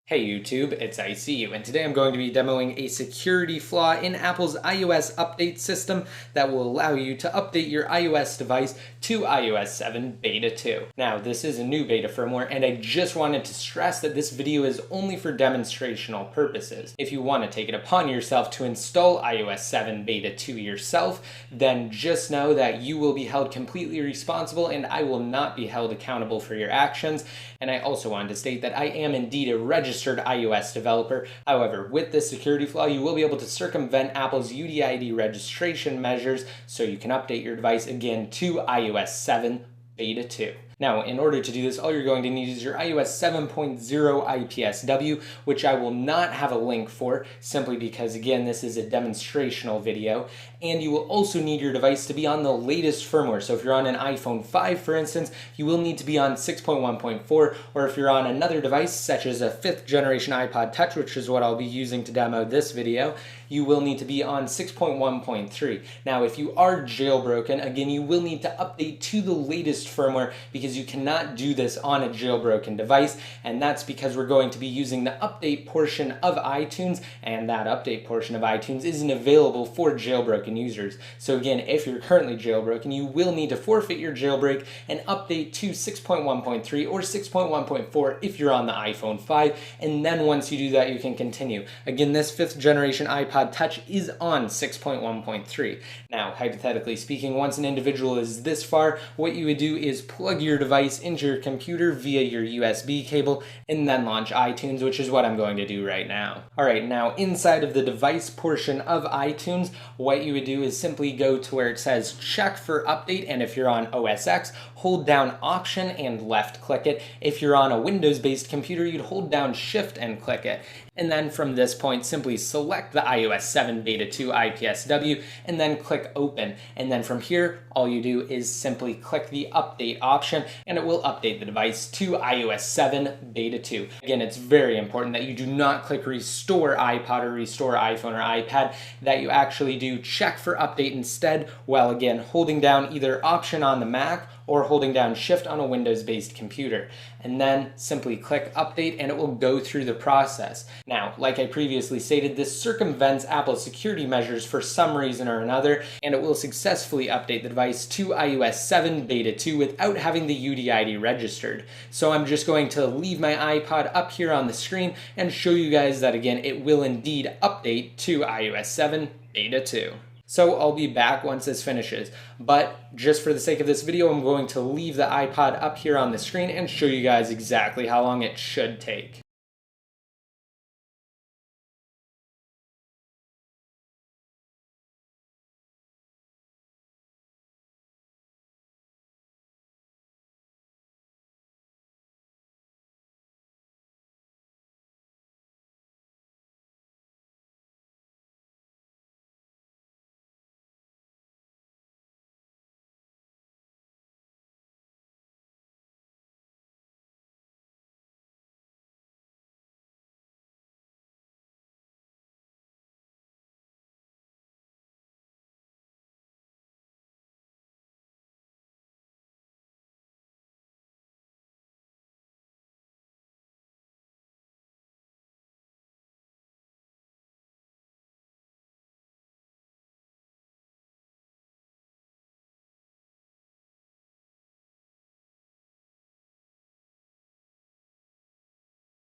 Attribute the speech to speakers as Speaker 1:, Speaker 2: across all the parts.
Speaker 1: Hey YouTube, it's ICU, and today I'm going to be demoing a security flaw in Apple's iOS update system that will allow you to update your iOS device to iOS 7 Beta 2. Now, this is a new beta firmware, and I just wanted to stress that this video is only for demonstrational purposes. If you want to take it upon yourself to install iOS 7 Beta 2 yourself, then just know that you will be held completely responsible and I will not be held accountable for your actions. And I also wanted to state that I am indeed a registered iOS developer. However, with this security flaw, you will be able to circumvent Apple's UDID registration measures so you can update your device again to iOS 7 Beta 2. Now, in order to do this, all you're going to need is your iOS 7.0 IPSW, which I will not have a link for, simply because, again, this is a demonstrational video. And you will also need your device to be on the latest firmware. So if you're on an iPhone 5, for instance, you will need to be on 6.1.4, or if you're on another device, such as a 5th generation iPod Touch, which is what I'll be using to demo this video, you will need to be on 6.1.3. Now, if you are jailbroken, again, you will need to update to the latest firmware because you cannot do this on a jailbroken device, and that's because we're going to be using the update portion of iTunes, and that update portion of iTunes isn't available for jailbroken users. So again, if you're currently jailbroken, you will need to forfeit your jailbreak and update to 6.1.3 or 6.1.4 if you're on the iPhone 5, and then once you do that, you can continue. Again, this 5th generation iPod Touch is on 6.1.3. Now, hypothetically speaking, once an individual is this far, what you would do is plug your device into your computer via your USB cable and then launch iTunes, which is what I'm going to do right now. Alright, now inside of the device portion of iTunes, what you would do is simply go to where it says check for update, and if you're on OS X, hold down Option and left click it. If you're on a Windows-based computer, you'd hold down Shift and click it. And then from this point, simply select the iOS 7 Beta 2 IPSW and then click Open. And then from here, all you do is simply click the Update option and it will update the device to iOS 7 Beta 2. Again, it's very important that you do not click Restore iPod or Restore iPhone or iPad, that you actually do check for update instead, while again holding down either Option on the Mac or holding down Shift on a Windows-based computer. And then simply click Update and it will go through the process. Now, like I previously stated, this circumvents Apple's security measures for some reason or another, and it will successfully update the device to iOS 7 Beta 2 without having the UDID registered. So I'm just going to leave my iPod up here on the screen and show you guys that again, it will indeed update to iOS 7 Beta 2. So I'll be back once this finishes, but just for the sake of this video, I'm going to leave the iPod up here on the screen and show you guys exactly how long it should take.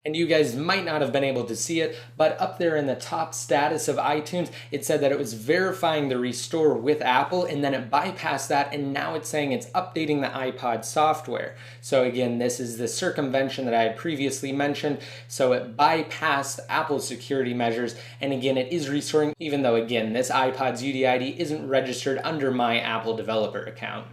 Speaker 1: And you guys might not have been able to see it, but up there in the top status of iTunes, it said that it was verifying the restore with Apple, and then it bypassed that, and now it's saying it's updating the iPod software. So again, this is the circumvention that I had previously mentioned. So it bypassed Apple's security measures, and again, it is restoring, even though again, this iPod's UDID isn't registered under my Apple developer account.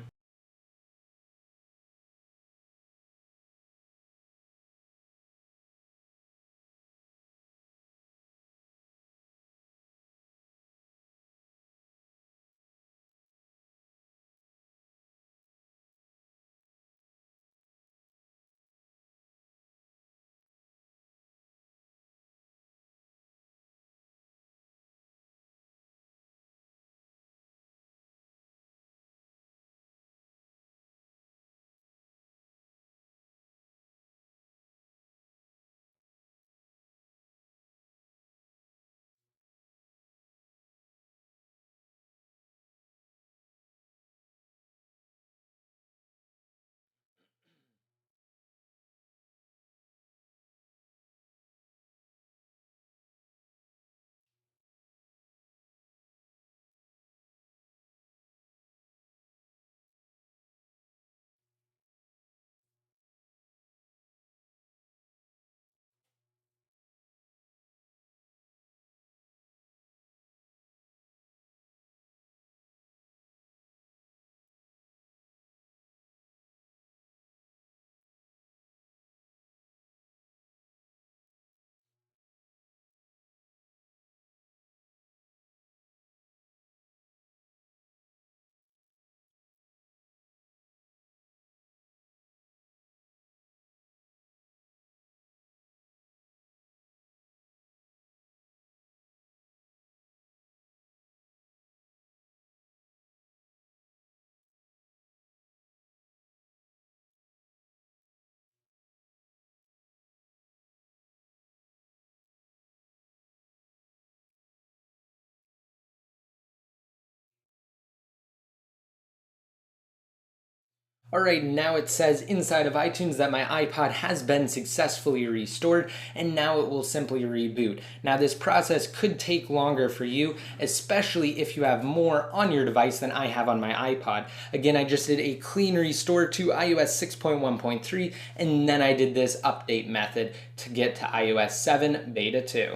Speaker 1: Alright, now it says inside of iTunes that my iPod has been successfully restored, and now it will simply reboot. Now this process could take longer for you, especially if you have more on your device than I have on my iPod. Again, I just did a clean restore to iOS 6.1.3, and then I did this update method to get to iOS 7 Beta 2.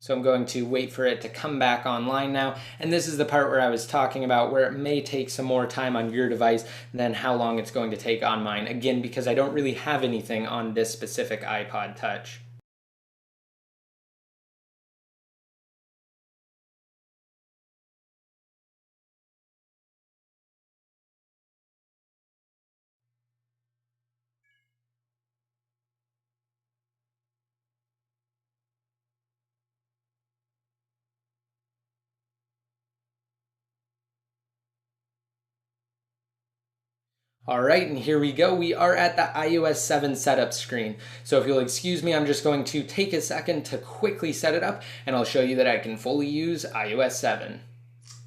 Speaker 1: So I'm going to wait for it to come back online now, and this is the part where I was talking about where it may take some more time on your device than how long it's going to take on mine, again because I don't really have anything on this specific iPod Touch. Alright, and here we go. We are at the iOS 7 setup screen. So if you'll excuse me, I'm just going to take a second to quickly set it up, and I'll show you that I can fully use iOS 7.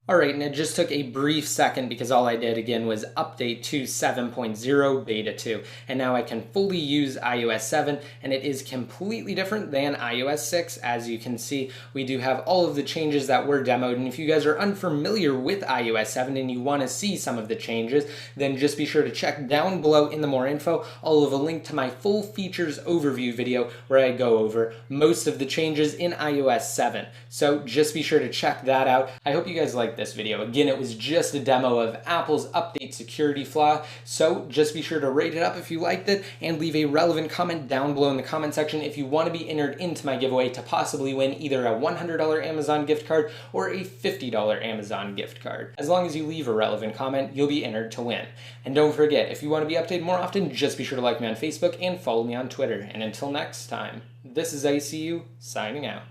Speaker 1: Alright, and it just took a brief second because all I did again was update to 7.0 Beta 2, and now I can fully use iOS 7, and it is completely different than iOS 6. As you can see, we do have all of the changes that were demoed, and if you guys are unfamiliar with iOS 7 and you want to see some of the changes, then just be sure to check down below in the more info. I'll have a link to my full features overview video where I go over most of the changes in iOS 7. So just be sure to check that out. I hope you guys liked this video. Again, it was just a demo of Apple's update security flaw, so just be sure to rate it up if you liked it and leave a relevant comment down below in the comment section if you want to be entered into my giveaway to possibly win either a $100 Amazon gift card or a $50 Amazon gift card. As long as you leave a relevant comment, you'll be entered to win. And don't forget, if you want to be updated more often, just be sure to like me on Facebook and follow me on Twitter. And until next time, this is ICU signing out.